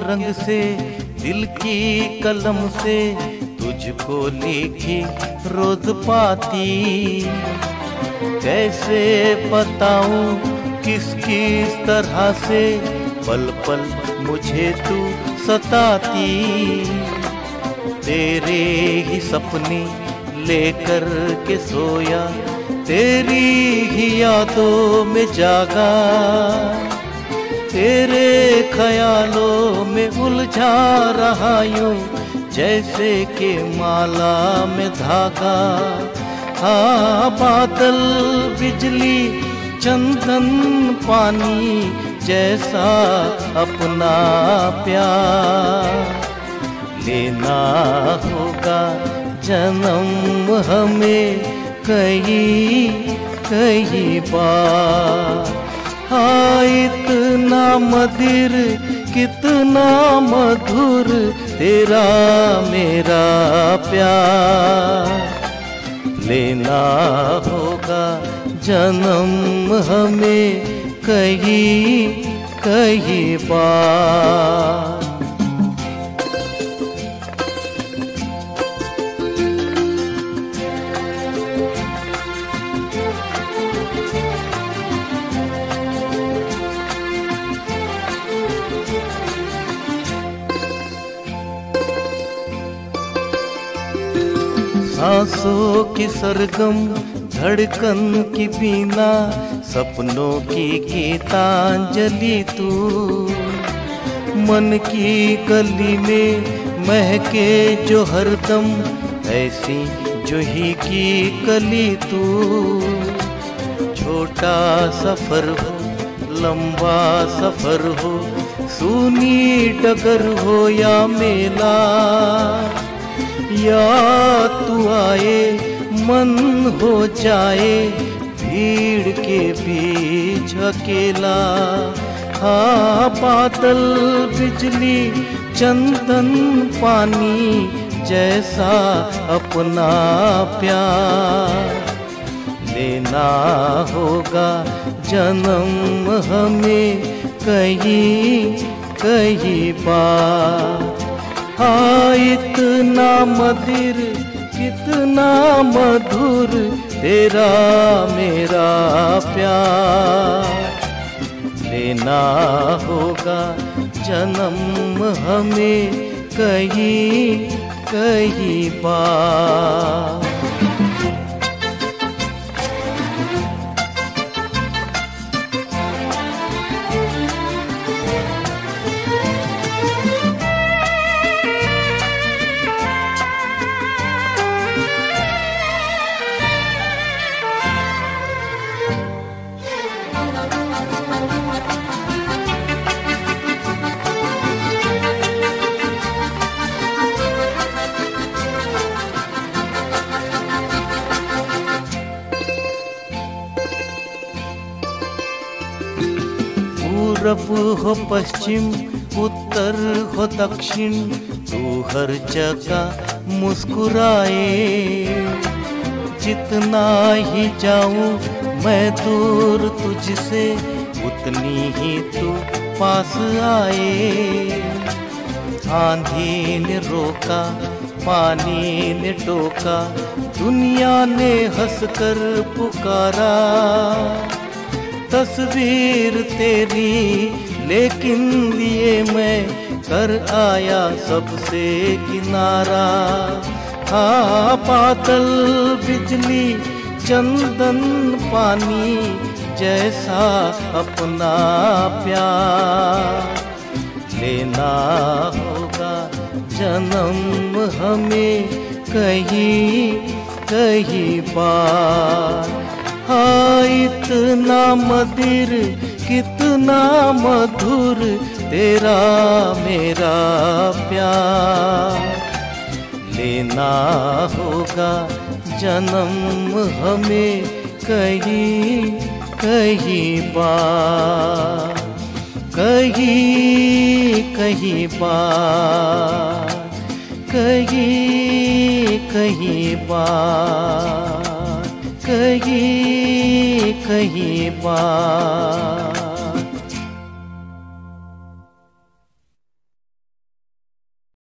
रंग से, दिल की कलम से तुझको लिखी रोज पाती। कैसे बताऊं किस किस तरह से पल पल मुझे तू सताती। तेरे ही सपने लेकर के सोया, तेरी ही यादों में जागा, तेरे ख्यालों में उलझा रहा यूं जैसे कि माला में धागा। हाँ, बादल बिजली चंदन पानी जैसा अपना प्यार लेना होगा जन्म हमें कहीं कहीं बार। हाँ, इतना मधुर कितना मधुर तेरा मेरा प्यार लेना होगा जन्म हमें कहीं कहीं बार। सांसों की सरगम धड़कन की बीना, सपनों की गीतांजलि तू। मन की गली में महके जो हरदम, ऐसी जूही की कली तू। छोटा सफर हो लंबा सफर हो, सूनी डगर हो या मेला, या तू आए मन हो जाए भीड़ के बीच अकेला। हाँ, बादल बिजली चंदन पानी जैसा अपना प्यार लेना होगा जन्म हमें कहीं कहीं बार। हाँ, इतना मधुर कितना मधुर तेरा मेरा प्यार लेना होगा जन्म हमें कहीं कहीं बार। पूरब हो पश्चिम उत्तर हो दक्षिण, तू हर जगह मुस्कुराए। जितना ही जाऊं मैं दूर तुझसे, उतनी ही तू पास आए। आंधी ने रोका पानी ने टोका, दुनिया ने हंसकर पुकारा। तस्वीर तेरी लेकिन लिए मैं कर आया सबसे किनारा। हाँ, बादल बिजली चंदन पानी जैसा अपना प्यार लेना होगा जन्म हमें कहीं कहीं बार। हाँ, इतना मधुर कितना मधुर तेरा मेरा प्यार लेना होगा जन्म हमें कहीं कहीं बार। कहीं कहीं बार, कहीं कहीं बार, कहीं कहीं बार।